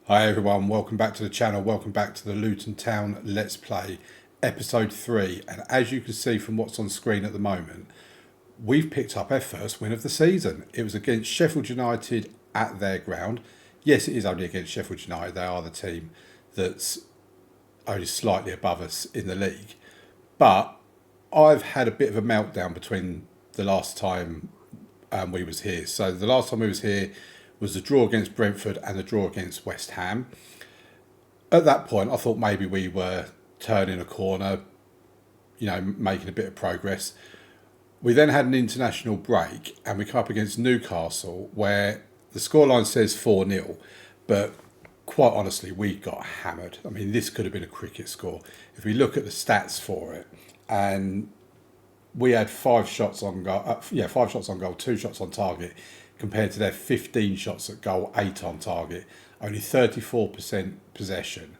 Hi everyone, welcome back to the channel, welcome back to the Luton Town Let's Play, episode 3. And as you can see from what's on screen at the moment, we've picked up our first win of the season. It was against Sheffield United at their ground. Yes, it is only against Sheffield United, they are the team that's only slightly above us in the league. But I've had a bit of a meltdown between the last time we was here. So the last time we was here was the draw against Brentford and the draw against West Ham. At that point, I thought maybe we were turning a corner, making a bit of progress. We then had an international break and we come up against Newcastle where the scoreline says 4-0, but quite honestly, we got hammered. I mean, this could have been a cricket score. If we look at the stats for it, and we had 5 shots on goal, 5 shots on goal, 2 shots on target, compared to their 15 shots at goal, 8 on target, only 34% possession.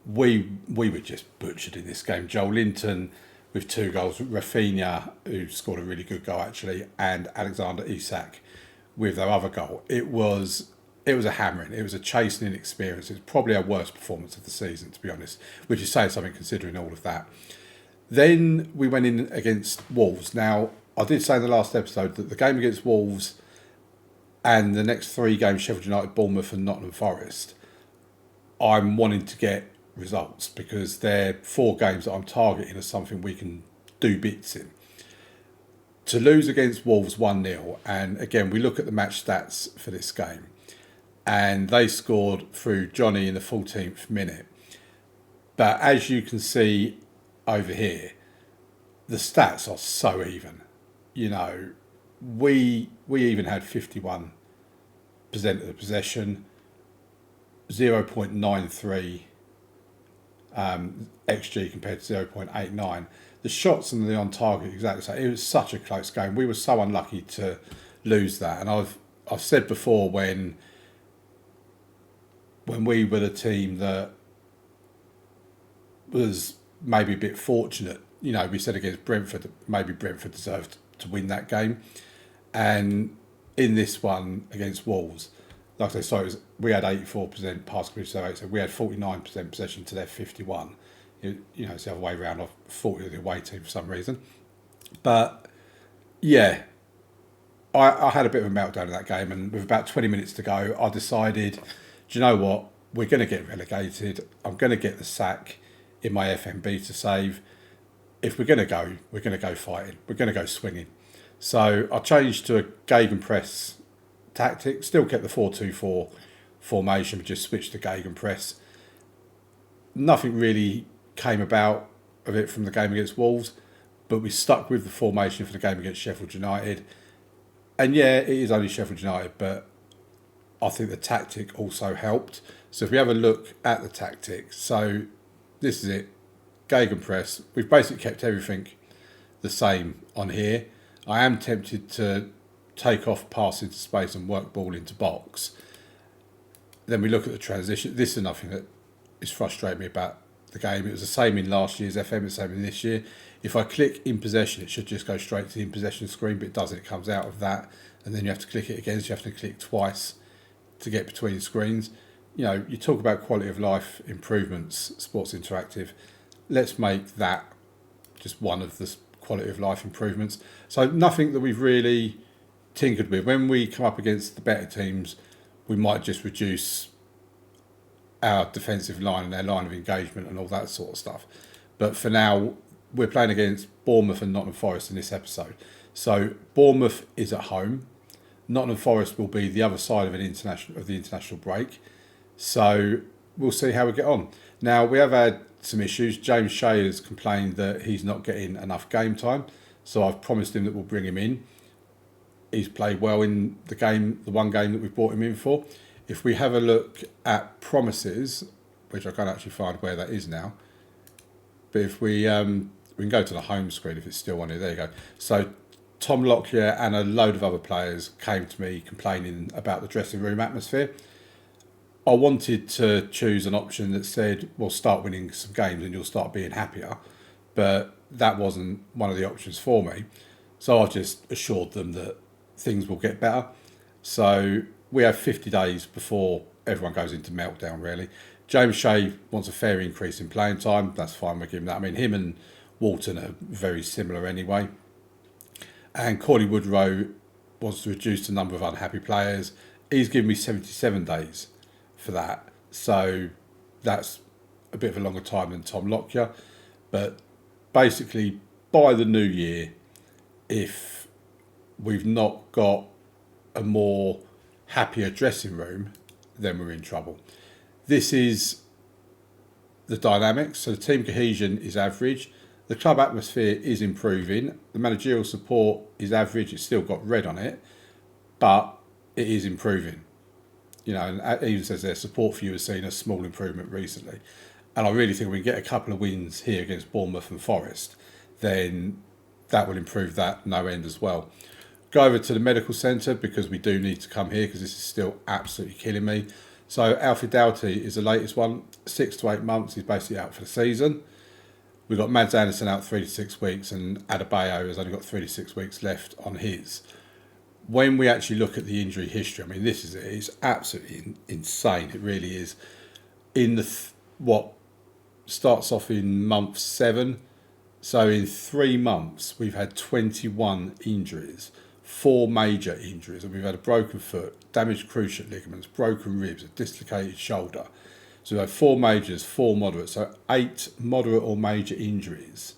We were just butchered in this game. Joel Linton with 2 goals, Rafinha, who scored a really good goal actually, and Alexander Isak with their other goal. It was a hammering. It was a chastening experience. It was probably our worst performance of the season, to be honest, which is saying something considering all of that. Then we went in against Wolves. Now, I did say in the last episode that the game against Wolves and the next 3 games, Sheffield United, Bournemouth and Nottingham Forest, I'm wanting to get results because they're 4 games that I'm targeting as something we can do bits in. To lose against Wolves 1-0, and again, we look at the match stats for this game, and they scored through Johnny in the 14th minute. But as you can see over here, the stats are so even. We even had 51% of the possession, 0.93 XG compared to 0.89. The shots and the on target exactly the same. It was such a close game. We were so unlucky to lose that. And I've said before when we were the team that was maybe a bit fortunate, we said against Brentford that maybe Brentford deserved to win that game. And in this one against Wolves, like I say, we had 84% pass completion rate, so we had 49% possession to their 51. It's the other way around. I thought it was the away team for some reason. But yeah, I had a bit of a meltdown in that game, and with about 20 minutes to go, I decided, do you know what? We're going to get relegated. I'm going to get the sack in my FMB to save. If we're going to go fighting. We're going to go swinging. So I changed to a gegenpress tactic. Still kept the 4-2-4 formation, but just switched to gegenpress. Nothing really came about of it from the game against Wolves, but we stuck with the formation for the game against Sheffield United. And yeah, it is only Sheffield United, but I think the tactic also helped. So if we have a look at the tactic, so this is it, gegenpress. We've basically kept everything the same on here. I am tempted to take off pass into space and work ball into box. Then we look at the transition. This is nothing that is frustrating me about the game. It was the same in last year's FM, it's the same in this year. If I click in possession, it should just go straight to the in possession screen, but it doesn't. It comes out of that, and then you have to click it again, so you have to click twice to get between screens. You talk about quality of life improvements, Sports Interactive. Let's make that just one of the quality of life improvements. So nothing that we've really tinkered with. When we come up against the better teams, we might just reduce our defensive line and our line of engagement and all that sort of stuff. But for now, we're playing against Bournemouth and Nottingham Forest in this episode. So Bournemouth is at home. Nottingham Forest will be the other side of the international break. So we'll see how we get on. Now, we have had some issues. James Shea has complained that he's not getting enough game time, so I've promised him that we'll bring him in. He's played well in the one game that we brought him in for. If we have a look at promises, which I can't actually find where that is now, but if we can go to the home screen if it's still on here. There you go. So Tom Lockyer and a load of other players came to me complaining about the dressing room atmosphere. I wanted to choose an option that said, well, start winning some games and you'll start being happier. But that wasn't one of the options for me. So I've just assured them that things will get better. So we have 50 days before everyone goes into meltdown, really. James Shea wants a fair increase in playing time. That's fine, we'll give him that. I mean, him and Walton are very similar anyway. And Corley Woodrow wants to reduce the number of unhappy players. He's given me 77 days for that. So that's a bit of a longer time than Tom Lockyer. But basically, by the new year, if we've not got a more happier dressing room, then we're in trouble. This is the dynamics. So the team cohesion is average. The club atmosphere is improving. The managerial support is average. It's still got red on it, but it is improving. You know, and it even says there, support for you has seen a small improvement recently. And I really think we can get a couple of wins here against Bournemouth and Forest, then that will improve that no end as well. Go over to the medical centre because we do need to come here because this is still absolutely killing me. So Alfie Doughty is the latest one, 6 to 8 months. He's basically out for the season. We've got Mads Anderson out 3 to 6 weeks, and Adebayo has only got 3 to 6 weeks left on his. When we actually look at the injury history, I mean, this is it's absolutely insane. It really is. In the what starts off in month 7, so in 3 months we've had 21 injuries, 4 major injuries, and we've had a broken foot, damaged cruciate ligaments, broken ribs, a dislocated shoulder. So we've had 4 majors, 4 moderates, so 8 moderate or major injuries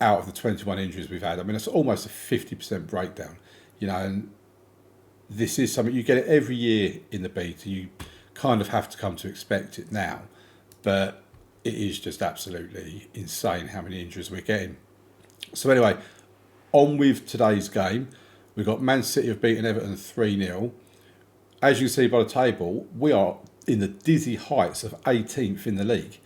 out of the 21 injuries we've had. I mean, that's almost a 50% breakdown, you know, and this is something, you get it every year in the beta. You kind of have to come to expect it now, but it is just absolutely insane how many injuries we're getting. So anyway, on with today's game. We've got Man City have beaten Everton 3-0. As you can see by the table, we are in the dizzy heights of 18th in the league.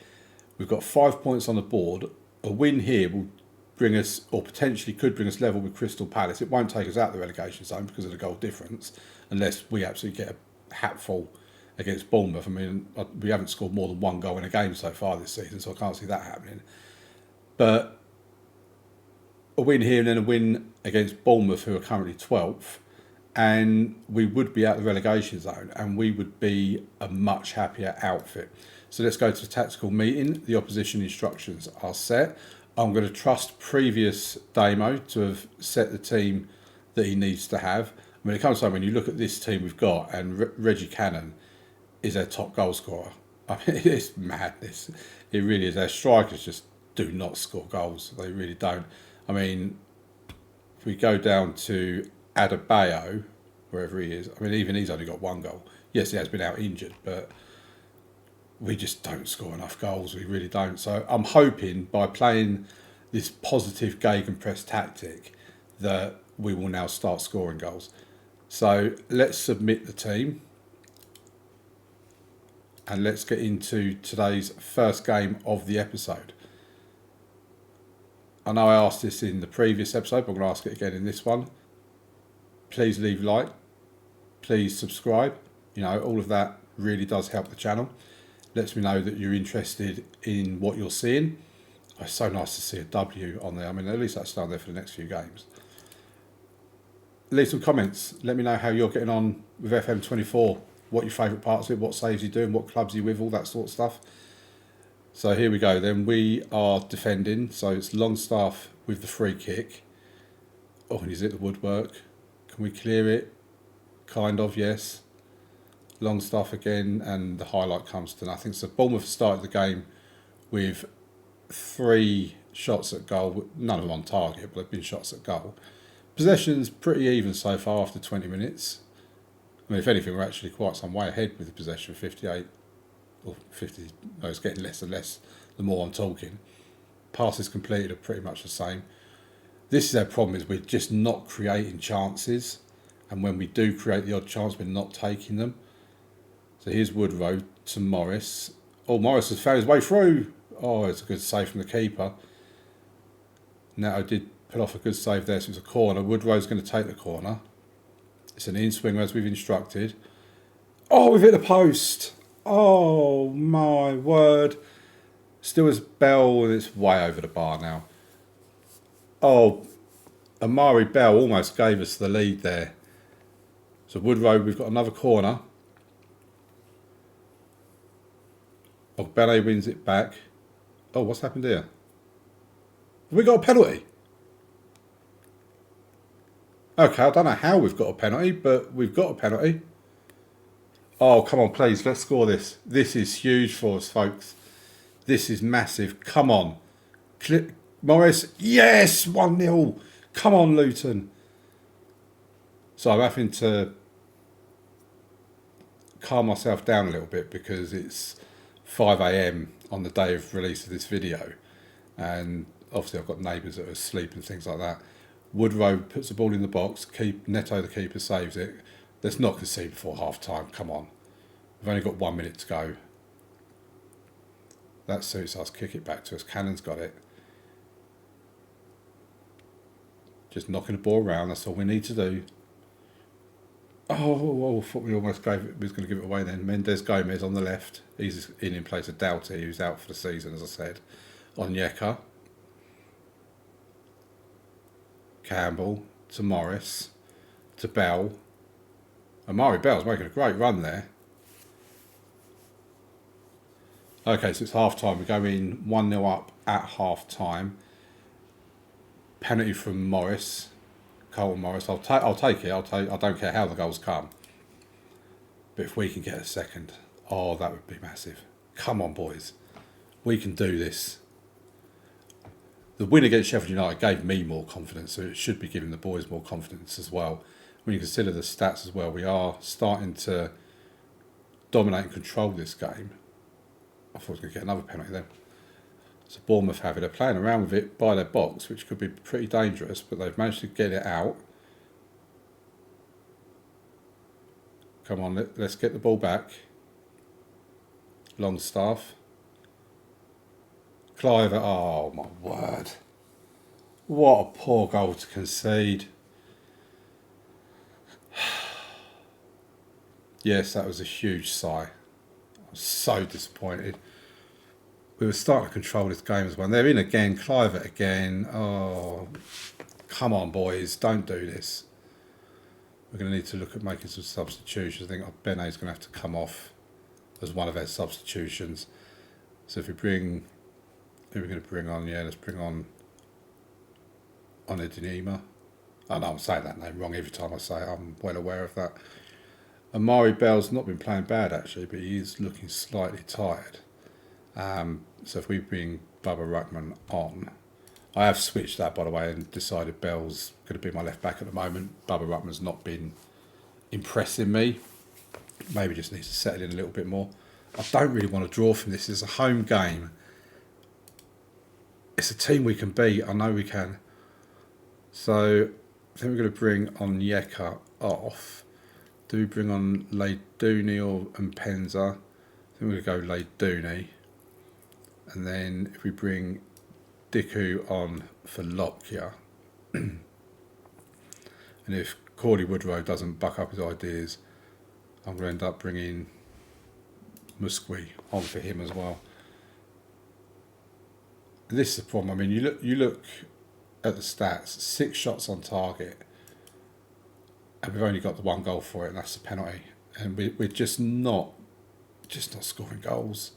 We've got 5 points on the board. A win here will bring us, or potentially could bring us level with Crystal Palace. It won't take us out of the relegation zone because of the goal difference, unless we absolutely get a hatful against Bournemouth. I mean, we haven't scored more than 1 goal in a game so far this season, so I can't see that happening. But a win here and then a win against Bournemouth, who are currently 12th, and we would be out of the relegation zone, and we would be a much happier outfit. So let's go to the tactical meeting. The opposition instructions are set. I'm going to trust previous Damo to have set the team that he needs to have. I mean, it comes to when you look at this team we've got, and Reggie Cannon is their top goal scorer. I mean, it's madness. It really is. Their strikers just do not score goals. They really don't. I mean, if we go down to Adebayo, wherever he is, I mean, even he's only got 1 goal. Yes, he has been out injured, but we just don't score enough goals. We really don't. So I'm hoping by playing this positive gegenpress tactic that we will now start scoring goals. So let's submit the team. And let's get into today's first game of the episode. I know I asked this in the previous episode, but I'm going to ask it again in this one. Please leave a like. Please subscribe. You know, all of that really does help the channel. Lets me know that you're interested in what you're seeing. It's so nice to see a W on there. I mean, at least that's down there for the next few games. Leave some comments. Let me know how you're getting on with FM24. What your favourite parts of it, what saves you're doing, what clubs you're with, all that sort of stuff. So here we go. Then we are defending. So it's Longstaff with the free kick. Oh, and he's hit the woodwork. Can we clear it? Kind of, yes. Longstaff again, and the highlight comes to nothing. So Bournemouth started the game with 3 shots at goal. None of them on target, but they've been shots at goal. Possession's pretty even so far after 20 minutes. I mean, if anything, we're actually quite some way ahead with the possession, 58 or 50. No, it's getting less and less the more I'm talking. Passes completed are pretty much the same. This is our problem, is we're just not creating chances, and when we do create the odd chance, we're not taking them. So here's Woodrow to Morris. Oh, Morris has found his way through. Oh, it's a good save from the keeper. Now I did put off a good save there, so it's a corner. Woodrow's going to take the corner. It's an in-swinger as we've instructed. Oh, we've hit the post. Oh, my word. Still as Bell, and it's way over the bar now. Oh, Amari Bell almost gave us the lead there. So Woodrow, we've got another corner. Ogbene wins it back. Oh, what's happened here? Have we got a penalty? Okay, I don't know how we've got a penalty, but we've got a penalty. Oh, come on, please, let's score this. This is huge for us, folks. This is massive. Come on. Morris, yes, 1-0. Come on, Luton. So I'm having to calm myself down a little bit because it's 5 a.m. on the day of release of this video. And obviously I've got neighbours that are asleep and things like that. Woodrow puts the ball in the box. Neto, the keeper, saves it. Let's not concede before half time. Come on. We've only got 1 minute to go. That suits us. Kick it back to us. Cannon's got it. Just knocking the ball around. That's all we need to do. Oh, I thought we almost was going to give it away then. Mendes Gomez on the left. He's in place of Doughty, who's out for the season, as I said. Onyeka. Campbell to Morris to Bell. Amari Bell's making a great run there. Okay, so it's half time. We go in 1-0 up at half time. Penalty from Morris, Carlton Morris. I'll take it. I don't care how the goals come. But if we can get a second, oh, that would be massive. Come on, boys, we can do this. The win against Sheffield United gave me more confidence, so it should be giving the boys more confidence as well. When you consider the stats as well, we are starting to dominate and control this game. I thought I was going to get another penalty then. So Bournemouth have it. They're playing around with it by their box, which could be pretty dangerous, but they've managed to get it out. Come on, let's get the ball back. Longstaff. Cliver, oh my word. What a poor goal to concede. Yes, that was a huge sigh. I was so disappointed. We were starting to control this game as well. They're in again, Cliver again. Oh, come on, boys, don't do this. We're going to need to look at making some substitutions. I think Bene's going to have to come off as one of our substitutions. So if we bring... Who are we going to bring on? Yeah, let's bring on Onedinima. Oh no, I'm saying that name wrong every time I say it. I'm well aware of that. Amari Bell's not been playing bad actually, but he is looking slightly tired. So if we bring Bubba Ruckman on, I have switched that by the way and decided Bell's going to be my left back at the moment. Bubba Ruckman's not been impressing me. Maybe just needs to settle in a little bit more. I don't really want to draw from this. It's a home game. It's a team we can beat. I know we can. So I think we're going to bring Onyeka off. Do we bring on Leiduni or Mpenza? I think we're going to go Leiduni. And then if we bring Diku on for Lockyer. And if Cordy Woodrow doesn't buck up his ideas, I'm going to end up bringing Musqui on for him as well. This is the problem. I mean, you look at the stats, 6 shots on target, and we've only got the 1 goal for it, and that's the penalty. And we're just not scoring goals.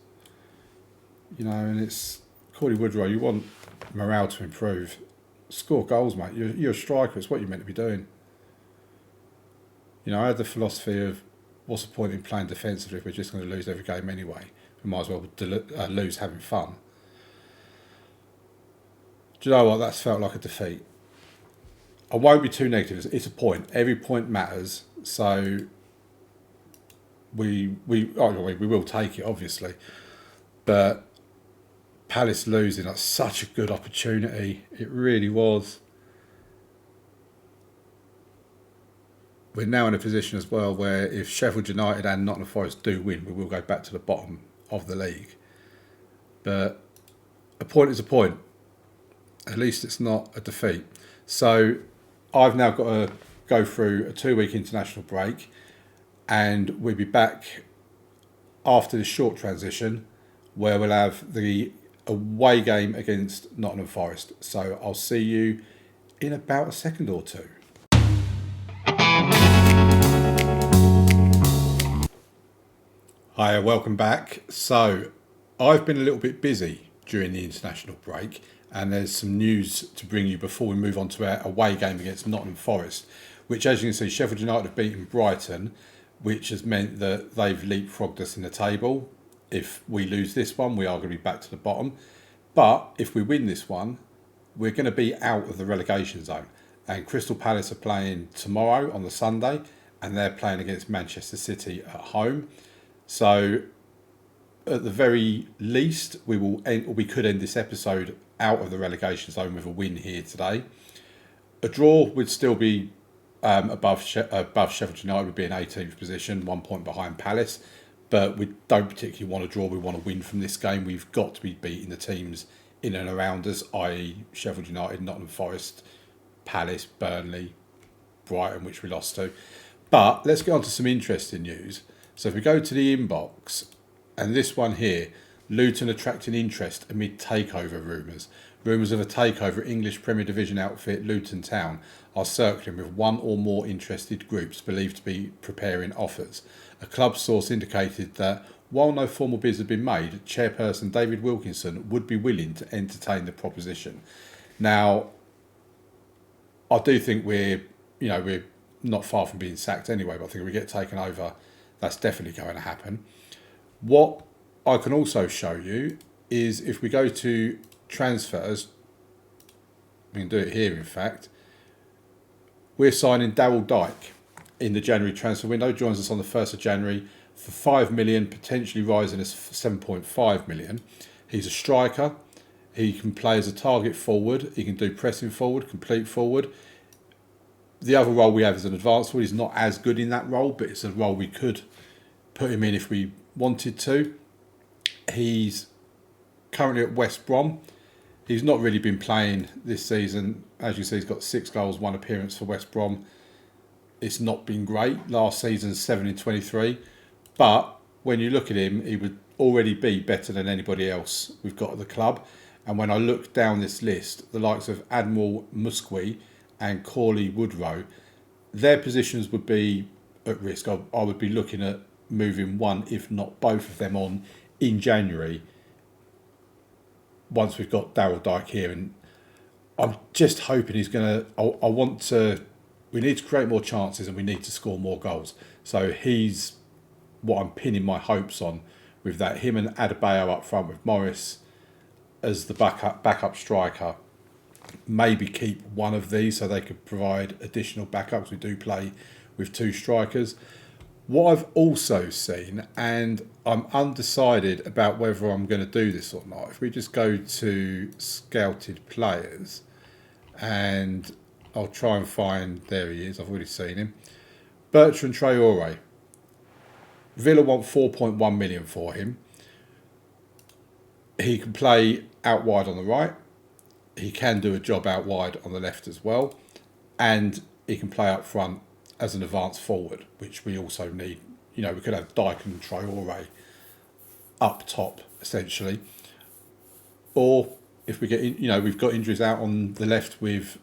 You know, and it's Cordy Woodrow. You want morale to improve. Score goals, mate. You're a striker. It's what you're meant to be doing. You know, I had the philosophy of what's the point in playing defensively if we're just going to lose every game anyway? We might as well lose having fun. Do you know what? That's felt like a defeat. I won't be too negative. It's a point. Every point matters. So we will take it, obviously. But Palace losing, that's such a good opportunity. It really was. We're now in a position as well where if Sheffield United and Nottingham Forest do win, we will go back to the bottom of the league. But a point is a point. At least it's not a defeat. So I've now got to go through a 2-week international break, and we'll be back after this short transition where we'll have the away game against Nottingham Forest. So I'll see you in about a second or two. Hi, welcome back. So I've been a little bit busy during the international break, and there's some news to bring you before we move on to our away game against Nottingham Forest, which, as you can see, Sheffield United have beaten Brighton, which has meant that they've leapfrogged us in the table. If we lose this one, we are going to be back to the bottom. But if we win this one, we're going to be out of the relegation zone. And Crystal Palace are playing tomorrow on the Sunday, and they're playing against Manchester City at home. So at the very least, we could end this episode out of the relegation zone with a win here today. A draw would still be above Sheffield United, would be in 18th position, 1 point behind Palace. But we don't particularly want to draw. We want to win from this game. We've got to be beating the teams in and around us, i.e. Sheffield United, Nottingham Forest, Palace, Burnley, Brighton, which we lost to. But let's get on to some interesting news. So if we go to the inbox, and this one here, Luton attracting interest amid takeover rumours. Rumours of a takeover English Premier Division outfit Luton Town are circling with one or more interested groups believed to be preparing offers. A club source indicated that while no formal bids have been made, chairperson David Wilkinson would be willing to entertain the proposition. Now, I do think we're not far from being sacked anyway, but I think if we get taken over, that's definitely going to happen. What I can also show you is if we go to transfers, we can do it here in fact, we're signing Daryl Dyke in the January transfer window, joins us on the 1st of January for 5 million, potentially rising as 7.5 million. He's a striker. He can play as a target forward. He can do pressing forward, complete forward. The other role we have is an advanced forward. He's not as good in that role, but it's a role we could put him in if we wanted to. He's currently at West Brom. He's not really been playing this season. As you see, he's got 6 goals, 1 appearance for West Brom. It's not been great. Last season, 7 in 23. But when you look at him, he would already be better than anybody else we've got at the club. And when I look down this list, the likes of Admiral Musqui and Corley Woodrow, their positions would be at risk. I would be looking at moving one, if not both of them on in January once we've got Daryl Dyke here. And I'm just hoping he's going to... We need to create more chances and we need to score more goals. So he's what I'm pinning my hopes on with that. Him and Adebayo up front with Morris as the backup striker. Maybe keep one of these so they could provide additional backups. We do play with 2 strikers. What I've also seen, and I'm undecided about whether I'm going to do this or not, if we just go to scouted players and I'll try and find, there he is, I've already seen him. Bertrand Traore. Villa want 4.1 million for him. He can play out wide on the right. He can do a job out wide on the left as well. And he can play up front as an advanced forward, which we also need. We could have Dyke and Traore up top, essentially. Or if we get, we've got injuries out on the left with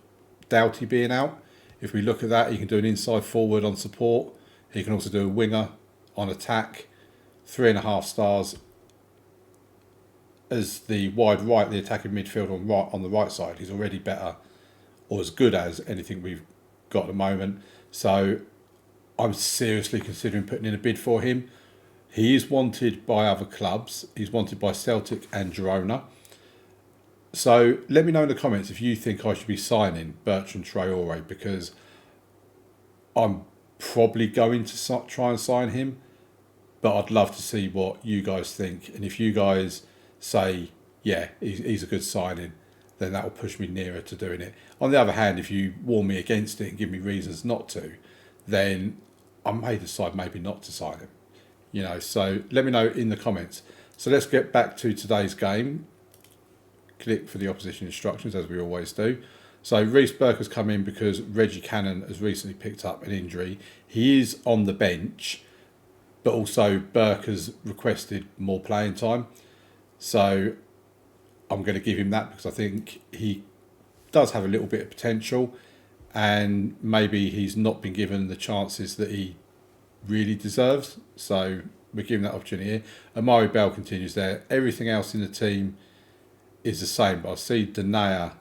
Doughty being out. If we look at that, he can do an inside forward on support. He can also do a winger on attack. 3.5 stars as the wide right, the attacking midfield on the right side. He's already better or as good as anything we've got at the moment. So I'm seriously considering putting in a bid for him. He is wanted by other clubs. He's wanted by Celtic and Girona. So let me know in the comments if you think I should be signing Bertrand Traore, because I'm probably going to try and sign him, but I'd love to see what you guys think. And if you guys say, yeah, he's a good signing, then that will push me nearer to doing it. On the other hand, if you warn me against it and give me reasons not to, then I may decide maybe not to sign him. So let me know in the comments. So let's get back to today's game. Click for the opposition instructions, as we always do. So Reece Burke has come in because Reggie Cannon has recently picked up an injury. He is on the bench, but also Burke has requested more playing time. So I'm going to give him that because I think he does have a little bit of potential, and maybe he's not been given the chances that he really deserves. So we're given that opportunity here. Amari Bell continues there. Everything else in the team is the same, but I see Denea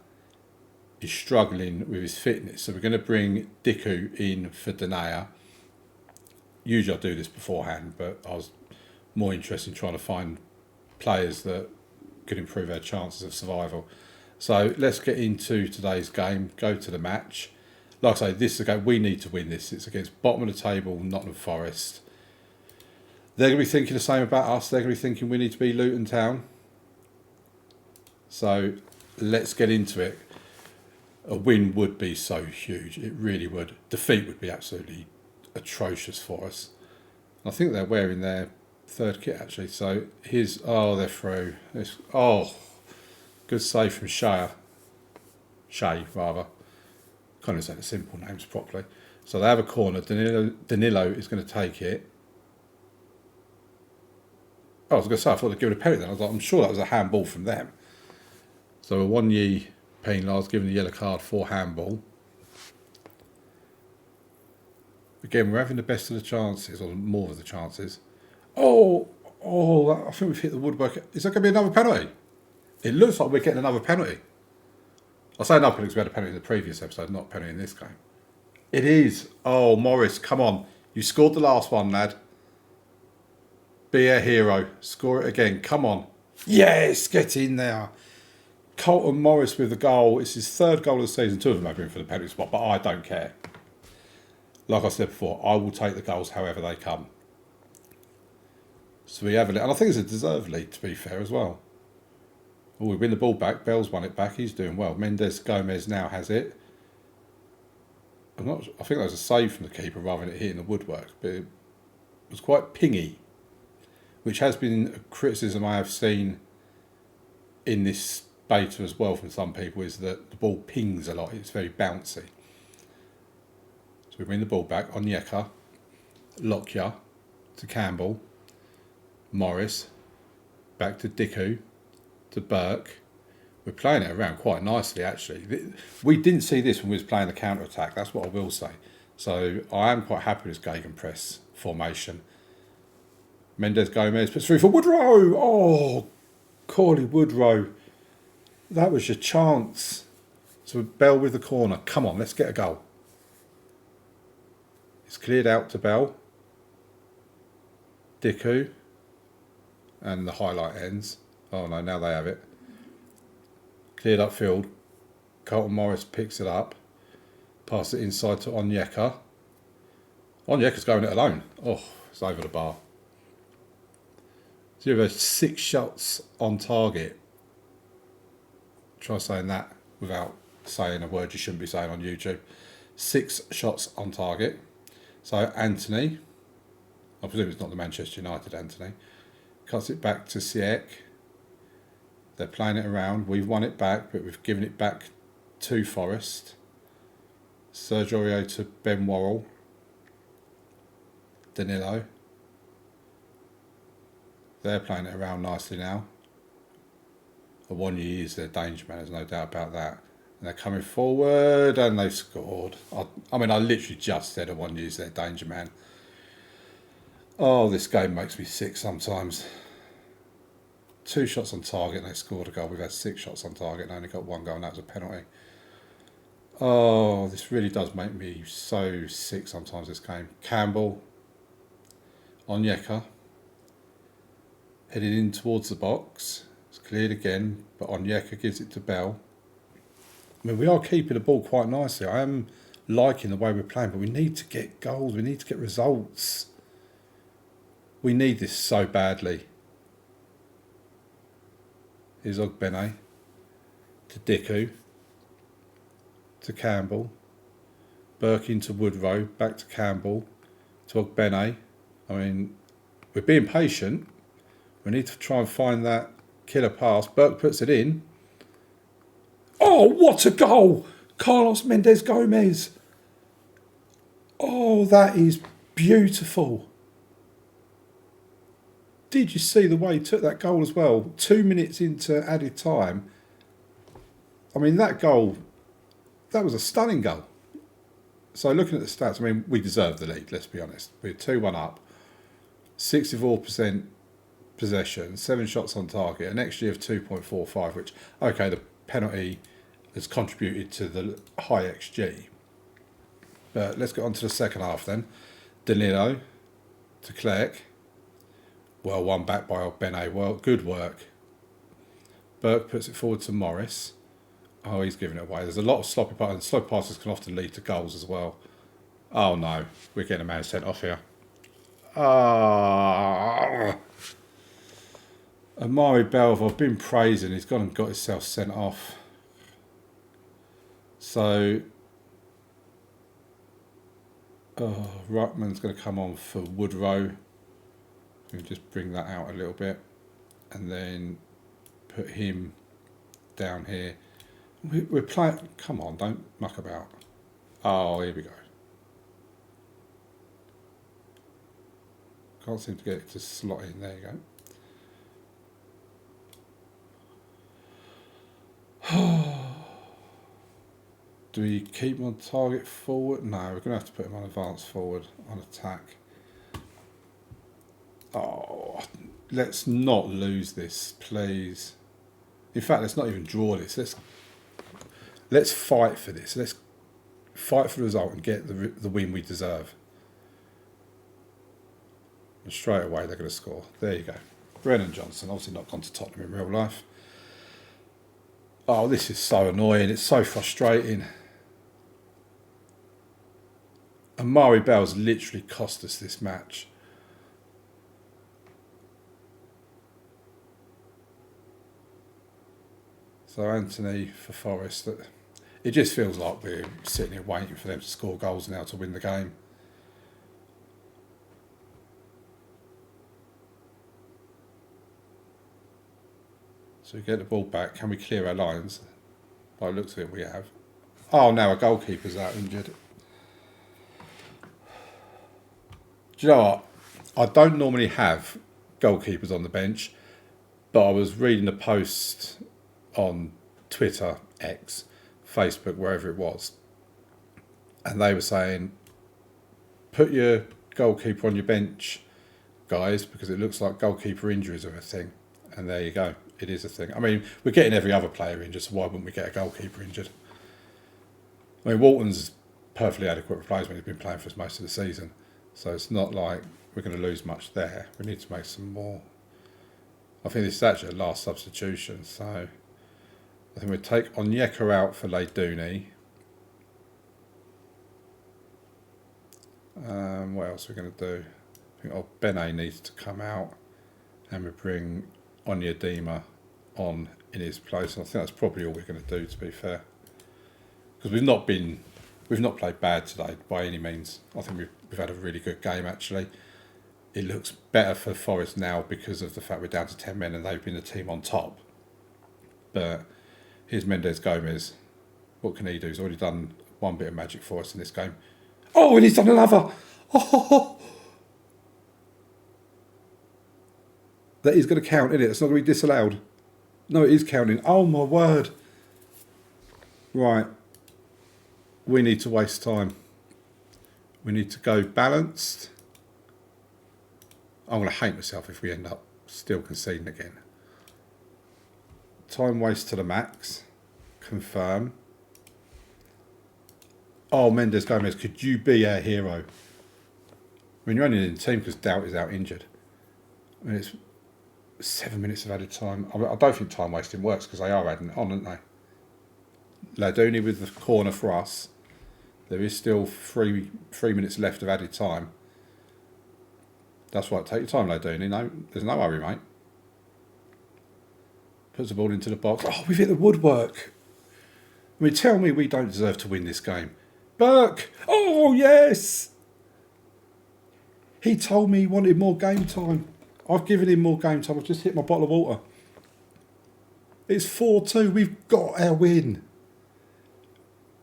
is struggling with his fitness. So we're going to bring Diku in for Denea. Usually I do this beforehand, but I was more interested in trying to find players that could improve our chances of survival. So let's get into today's game, go to the match. Like I say, this is a game we need to win this. It's against bottom of the table, Nottingham Forest. They're going to be thinking the same about us. They're going to be thinking we need to be Luton Town. So let's get into it. A win would be so huge. It really would. Defeat would be absolutely atrocious for us. I think they're wearing their third kit actually. So here's, they're through. Good save from Shea rather. Can't even say the simple names properly. So they have a corner. Danilo is going to take it. I was going to say, I thought they'd give it a penalty then. I was like, I'm sure that was a handball from them. So a one-year penalised, given the yellow card for handball. Again, we're having the best of the chances, or more of the chances. I think we've hit the woodwork. Is that going to be another penalty? It looks like we're getting another penalty. I say another penalty because we had a penalty in the previous episode, not a penalty in this game. It is. Oh, Morris, come on. You scored the last one, lad. Be a hero. Score it again. Come on. Yes, get in there. Colton Morris with the goal. It's his third goal of the season. Two of them have been for the penalty spot, but I don't care. Like I said before, I will take the goals however they come. So we have and I think it's a deserved lead, to be fair, as well. We win the ball back. Bell's won it back. He's doing well. Mendes Gomez now has it. I think that was a save from the keeper rather than it hitting the woodwork, but it was quite pingy, which has been a criticism I have seen in this beta as well from some people, is that the ball pings a lot. It's very bouncy. So we win the ball back. Onyeka, Lockyer to Campbell, Morris, back to Diku, to Burke. We're playing it around quite nicely actually. We didn't see this when we was playing the counter-attack, that's what I will say. So I am quite happy with this gegenpress formation. Mendes Gomez puts through for Woodrow. Oh, Corley Woodrow. That was your chance. So Bell with the corner. Come on, let's get a goal. It's cleared out to Bell. Diku. And the highlight ends. Oh no, now they have it. Cleared upfield. Colton Morris picks it up. Pass it inside to Onyeka. Onyeka's going it alone. Oh, it's over the bar. So you have 6 shots on target. Try saying that without saying a word you shouldn't be saying on YouTube. 6 shots on target. So Anthony, I presume it's not the Manchester United Anthony, cuts it back to Siek. They're playing it around. We've won it back, but we've given it back to Forest. Sergio to Ben Worrell. Danilo. They're playing it around nicely now. A one-year is their danger man, there's no doubt about that. And they're coming forward and they've scored. I literally just said a one-year is their danger man. Oh, this game makes me sick sometimes. 2 shots on target and they scored a goal. We've had 6 shots on target and only got 1 goal and that was a penalty. Oh, this really does make me so sick sometimes, this game. Campbell. Onyeka. Headed in towards the box. It's cleared again, but Onyeka gives it to Bell. I mean, we are keeping the ball quite nicely. I am liking the way we're playing, but we need to get goals. We need to get results. We need this so badly. Here's Ogbene to Diku, to Campbell, Burke into Woodrow, back to Campbell, to Ogbene. I mean, we're being patient. We need to try and find that killer pass. Burke puts it in. Oh, what a goal! Carlos Mendes Gomez. Oh, that is beautiful. Did you see the way he took that goal as well? 2 minutes into added time. I mean, that goal, that was a stunning goal. So looking at the stats, I mean, we deserved the lead, let's be honest. We're 2-1 up. 64% possession, 7 shots on target, an XG of 2.45, which, okay, the penalty has contributed to the high XG. But let's get on to the second half then. Danilo to Clerc. Well, one back by Bene. Well, good work. Burke puts it forward to Morris. Oh, he's giving it away. There's a lot of sloppy passes. Sloppy passes can often lead to goals as well. Oh no, we're getting a man sent off here. Amari Belv, I've been praising. He's gone and got himself sent off. So, Ruckman's going to come on for Woodrow. We'll just bring that out a little bit. And then put him down here. We're playing... Come on, don't muck about. Oh, here we go. Can't seem to get it to slot in. There you go. Do we keep him on target forward? No, we're going to have to put him on advance forward, on attack. Oh, let's not lose this, please. In fact, let's not even draw this. Let's fight for this. Let's fight for the result and get the win we deserve. And straight away, they're going to score. There you go. Brennan Johnson, obviously not gone to Tottenham in real life. Oh, this is so annoying. It's so frustrating. Amari Bell's literally cost us this match. So Anthony for Forest. It just feels like we're sitting here waiting for them to score goals now to win the game. So we get the ball back. Can we clear our lines? By the looks of it, we have. Oh, now our goalkeeper's out injured. Do you know what? I don't normally have goalkeepers on the bench, but I was reading a post on Twitter, X, Facebook, wherever it was, and they were saying, put your goalkeeper on your bench, guys, because it looks like goalkeeper injuries are a thing. And there you go. It is a thing. I mean, we're getting every other player injured, so why wouldn't we get a goalkeeper injured? I mean, Walton's perfectly adequate replacement. He's been playing for us most of the season. So it's not like we're going to lose much there. We need to make some more. I think this is actually a last substitution. So I think we'll take Onyeka out for Leyduni. What else are we going to do? I think Bene needs to come out. And we bring Onyedema on in his place. And I think that's probably all we're going to do, to be fair. Because we've not played bad today by any means. I think we've had a really good game actually. It looks better for Forest now because of the fact we're down to 10 men and they've been the team on top. But here's Mendes Gomez. What can he do? He's already done one bit of magic for us in this game. Oh, and he's done another. Oh, that is going to count, isn't it? It's not going to be disallowed. No, it is counting. Oh my word. Right. We need to waste time. We need to go balanced. I'm going to hate myself if we end up still conceding again. Time waste to the max. Confirm. Oh, Mendes Gomez, could you be our hero? I mean, you're only in the team because Doubt is out injured. I mean, it's 7 minutes of added time. I don't think time wasting works because they are adding it on, aren't they? Leyduni with the corner for us. There is still three minutes left of added time. That's right, take your time, Leyduni. No, there's no hurry, mate. Puts the ball into the box. Oh, we've hit the woodwork. I mean, tell me we don't deserve to win this game. Burke! Oh, yes! He told me he wanted more game time. I've given him more game time. I've just hit my bottle of water. It's 4-2. We've got our win.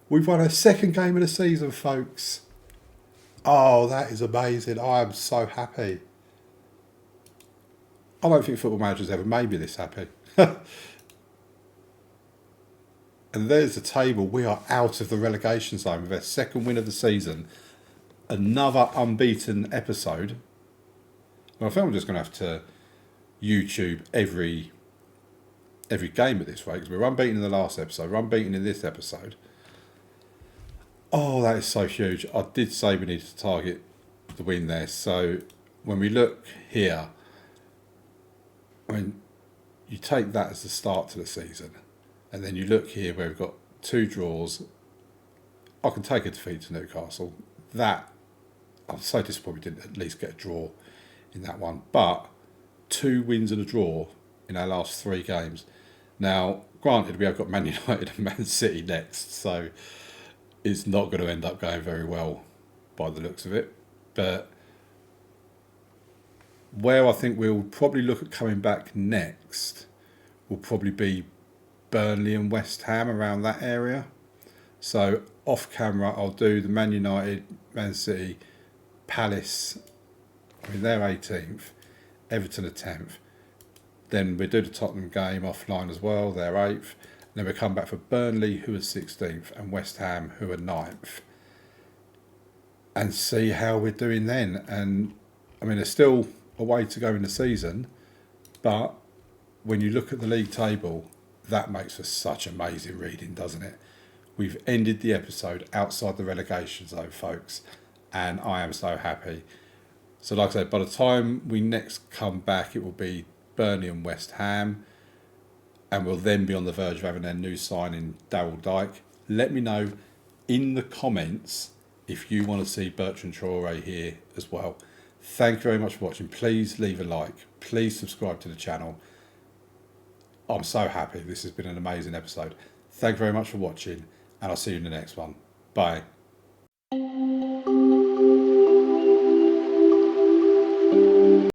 We've won our second game of the season, folks. Oh, that is amazing. I am so happy. I don't think Football Manager's ever made me this happy. And there's the table. We are out of the relegation zone with our second win of the season. Another unbeaten episode. Well, I think I'm just going to have to YouTube every game at this rate, because we were unbeaten in the last episode, we're unbeaten in this episode. Oh, that is so huge. I did say we needed to target the win there. So when we look here, I mean, you take that as the start to the season, and then you look here where we've got 2 draws. I can take a defeat to Newcastle. That, I'm so disappointed we didn't at least get a draw in that one. But 2 wins and a draw in our last 3 games. Now, granted, we have got Man United and Man City next, so it's not going to end up going very well by the looks of it. But where I think we'll probably look at coming back next will probably be Burnley and West Ham, around that area. So off camera, I'll do the Man United, Man City, Palace. I mean, they're 18th, Everton are 10th. Then we do the Tottenham game offline as well, they're 8th. Then we come back for Burnley, who are 16th, and West Ham, who are 9th. And see how we're doing then. And I mean, there's still a way to go in the season, but when you look at the league table, that makes for such amazing reading, doesn't it? We've ended the episode outside the relegation zone, folks, and I am so happy. So like I said, by the time we next come back, it will be Burnley and West Ham, and we'll then be on the verge of having their new signing, Daryl Dike. Let me know in the comments if you want to see Bertrand Traore here as well. Thank you very much for watching. Please leave a like. Please subscribe to the channel. I'm so happy. This has been an amazing episode. Thank you very much for watching, and I'll see you in the next one. Bye.